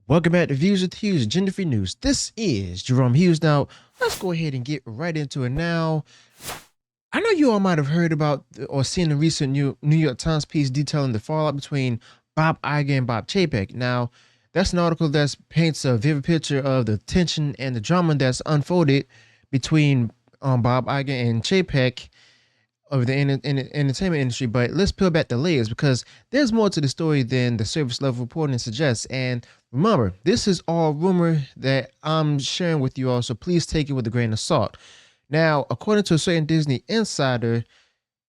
Welcome back to Views with Hughes, Gender Free News. This is Jerome Hughes. Now, let's go ahead and get right into it now. I know you all might have heard about or seen a recent New York Times piece detailing the fallout between Bob Iger and Bob Chapek. Now, that's an article that paints a vivid picture of the tension and the drama that's unfolded between Bob Iger and Chapek of the entertainment industry. But let's peel back the layers because there's more to the story than the surface level reporting suggests. And remember, this is all rumor that I'm sharing with you all, so please take it with a grain of salt. Now, according to a certain Disney insider,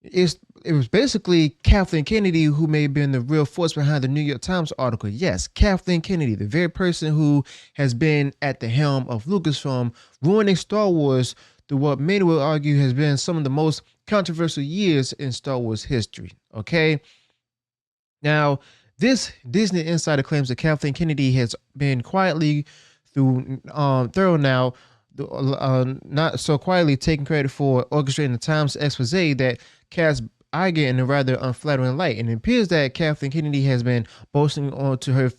it was basically Kathleen Kennedy who may have been the real force behind the New York Times article. Yes, Kathleen Kennedy, the very person who has been at the helm of Lucasfilm, ruining Star Wars through what many will argue has been some of the most controversial years in Star Wars history. Okay. Now, this Disney insider claims that Kathleen Kennedy has been quietly thorough now, not so quietly taking credit for orchestrating the Times expose that casts Iger in a rather unflattering light. And it appears that Kathleen Kennedy has been boasting on to her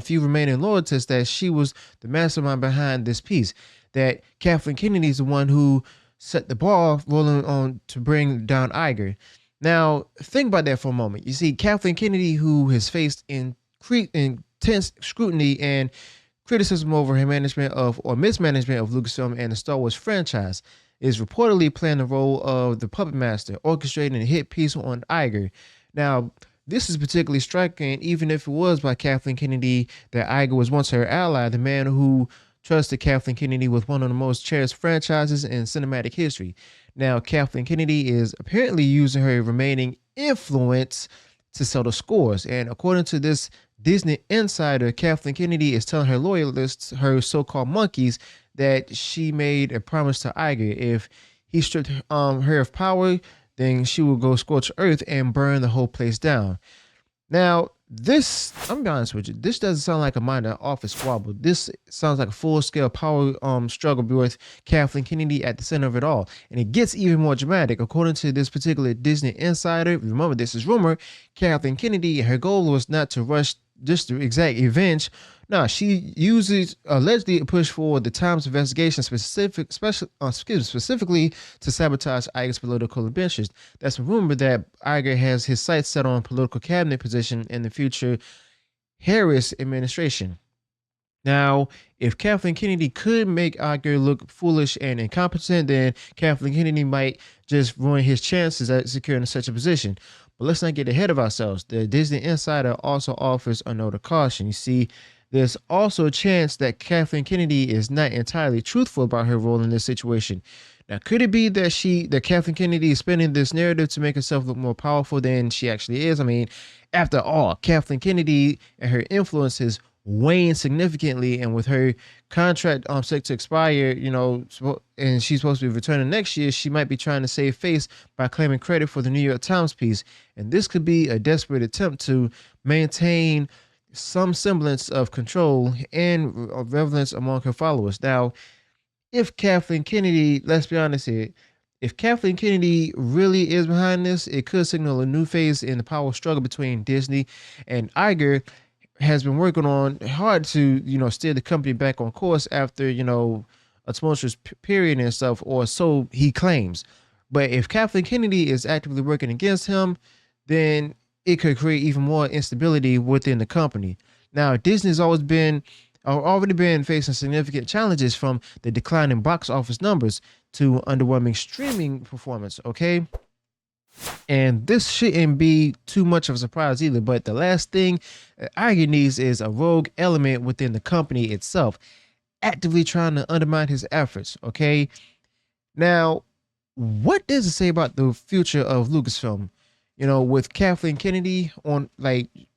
few remaining loyalists that she was the mastermind behind this piece, that Kathleen Kennedy is the one who set the ball rolling on to bring down Iger. Now, think about that for a moment. You see, Kathleen Kennedy, who has faced intense scrutiny and criticism over her management of or mismanagement of Lucasfilm and the Star Wars franchise, is reportedly playing the role of the puppet master, orchestrating a hit piece on Iger. Now, this is particularly striking, even if it was by Kathleen Kennedy that Iger was once her ally, the man who trusted Kathleen Kennedy with one of the most cherished franchises in cinematic history. Now, Kathleen Kennedy is apparently using her remaining influence to settle scores. And according to this Disney insider, Kathleen Kennedy is telling her loyalists, her so-called monkeys, that she made a promise to Iger. If he stripped her of power, then she will go scorch earth and burn the whole place down. Now, this, I'm gonna be honest with you, this doesn't sound like a minor office squabble. This sounds like a full-scale power struggle with Kathleen Kennedy at the center of it all. And it gets even more dramatic. According to this particular Disney insider, remember this is rumor, Kathleen Kennedy, her goal was not to rush just the exact revenge. No, she uses allegedly push for the Times investigation specifically to sabotage Iger's political ambitions. That's a rumor that Iger has his sights set on political cabinet position in the future Harris administration. Now, if Kathleen Kennedy could make Iger look foolish and incompetent, then Kathleen Kennedy might just ruin his chances at securing such a position. But let's not get ahead of ourselves. The Disney insider also offers a note of caution. You see, there's also a chance that Kathleen Kennedy is not entirely truthful about her role in this situation. Now, could it be that Kathleen Kennedy is spinning this narrative to make herself look more powerful than she actually is? I mean, after all, Kathleen Kennedy and her influence has waned significantly, and with her contract set to expire, and she's supposed to be returning next year, she might be trying to save face by claiming credit for the New York Times piece. And this could be a desperate attempt to maintain some semblance of control and relevance among her followers. Now, if Kathleen Kennedy, let's be honest here, if Kathleen Kennedy really is behind this, it could signal a new phase in the power struggle between Disney and Iger. Has been working on hard to steer the company back on course after a tumultuous period and stuff, or so he claims. But if Kathleen Kennedy is actively working against him, then it could create even more instability within the company. Now, Disney's already been facing significant challenges, from the declining box office numbers to underwhelming streaming performance. Okay. And this shouldn't be too much of a surprise either. But the last thing Iger needs is a rogue element within the company itself, actively trying to undermine his efforts. Okay. Now, what does it say about the future of Lucasfilm? With Kathleen Kennedy on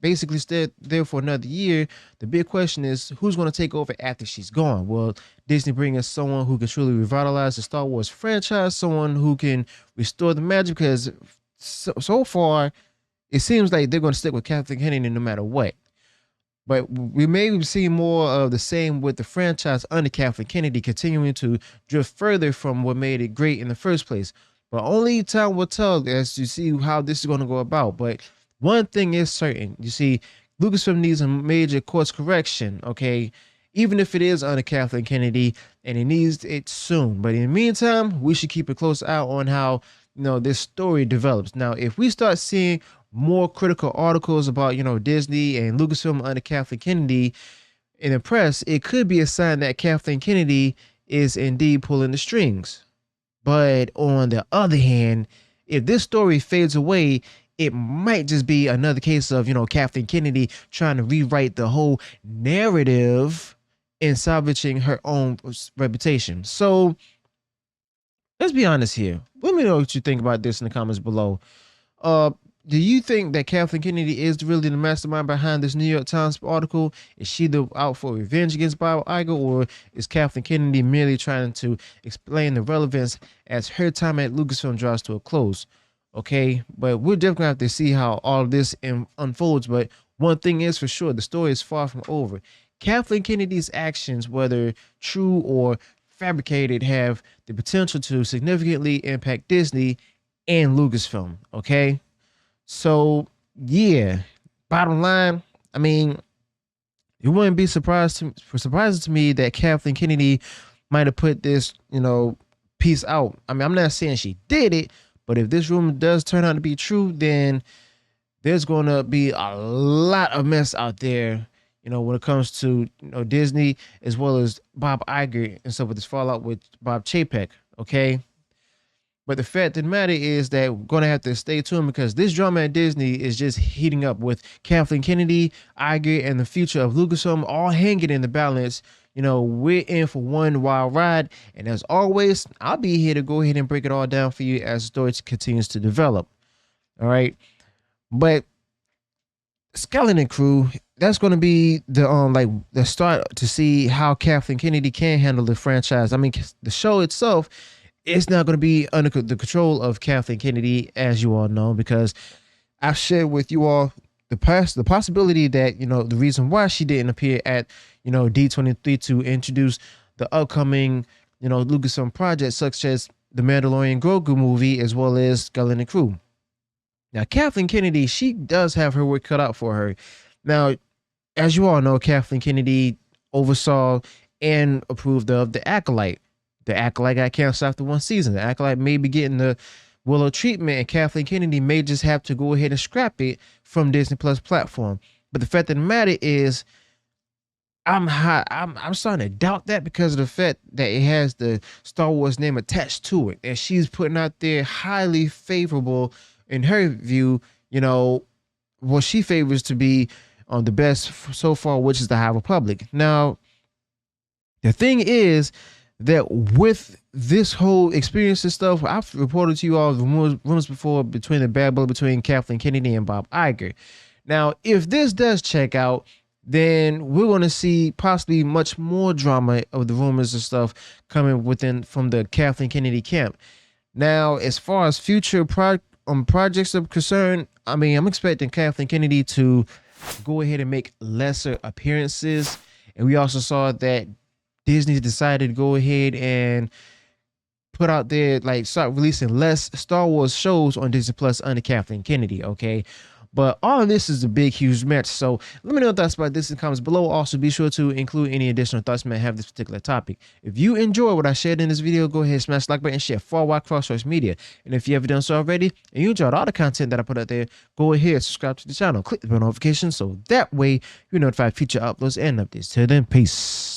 basically stayed there for another year, the big question is who's going to take over after she's gone? Will Disney bring us someone who can truly revitalize the Star Wars franchise, someone who can restore the magic? Because so far, it seems like they're going to stick with Kathleen Kennedy no matter what. But we may be seeing more of the same with the franchise under Kathleen Kennedy, continuing to drift further from what made it great in the first place. But only time will tell as to see how this is going to go about. But one thing is certain. You see, Lucasfilm needs a major course correction, okay? Even if it is under Kathleen Kennedy, and it needs it soon. But in the meantime, we should keep a close eye on how this story develops. Now, if we start seeing more critical articles about Disney and Lucasfilm under Kathleen Kennedy in the press, it could be a sign that Kathleen Kennedy is indeed pulling the strings. But on the other hand, if this story fades away, it might just be another case of, Kathleen Kennedy trying to rewrite the whole narrative and salvaging her own reputation. So let's be honest here. Let me know what you think about this in the comments below. Do you think that Kathleen Kennedy is really the mastermind behind this New York Times article? Is she out for revenge against Bob Iger, or is Kathleen Kennedy merely trying to explain the relevance as her time at Lucasfilm draws to a close? Okay, but we're definitely gonna have to see how all of this unfolds. But one thing is for sure, the story is far from over. Kathleen Kennedy's actions, whether true or fabricated, have the potential to significantly impact Disney and Lucasfilm. Okay. So yeah, bottom line, I mean, it wouldn't be surprising to me that Kathleen Kennedy might have put this, piece out. I mean, I'm not saying she did it, but if this rumor does turn out to be true, then there's going to be a lot of mess out there, when it comes to Disney, as well as Bob Iger and stuff with this fallout with Iger-Chapek. Okay. But the fact of the matter is that we're going to have to stay tuned, because this drama at Disney is just heating up with Kathleen Kennedy, Iger, and the future of Lucasfilm all hanging in the balance. We're in for one wild ride. And as always, I'll be here to go ahead and break it all down for you as the story continues to develop. All right. But Skeleton Crew, that's going to be the start to see how Kathleen Kennedy can handle the franchise. I mean, the show itself, it's not going to be under the control of Kathleen Kennedy, as you all know, because I've shared with you all the possibility that, the reason why she didn't appear at, D23 to introduce the upcoming, Lucasfilm projects, such as the Mandalorian Grogu movie, as well as Skeleton Crew. Now, Kathleen Kennedy, she does have her work cut out for her. Now, as you all know, Kathleen Kennedy oversaw and approved of The Acolyte. The Acolyte got canceled after one season. The Acolyte may be getting the Willow treatment, and Kathleen Kennedy may just have to go ahead and scrap it from Disney Plus platform. But the fact of the matter is, I'm starting to doubt that, because of the fact that it has the Star Wars name attached to it, and she's putting out there highly favorable, in her view, what she favors to be the best so far, which is the High Republic. Now, the thing is that with this whole experience and stuff, I've reported to you all the rumors before between the bad blood between Kathleen Kennedy and Bob Iger. Now, if this does check out, then we're going to see possibly much more drama of the rumors and stuff coming from the Kathleen Kennedy camp. Now, as far as future projects are concerned, I mean, I'm expecting Kathleen Kennedy to go ahead and make lesser appearances. And we also saw that Disney decided to go ahead and put out there, start releasing less Star Wars shows on Disney Plus under Kathleen Kennedy, okay? But all of this is a big, huge match. So let me know your thoughts about this in the comments below. Also, be sure to include any additional thoughts you may have this particular topic. If you enjoy what I shared in this video, go ahead and smash the like button and share far wide across social media. And if you haven't done so already, and you enjoyed all the content that I put out there, go ahead and subscribe to the channel. Click the bell notification so that way you're notified of future uploads and updates. Till then, peace.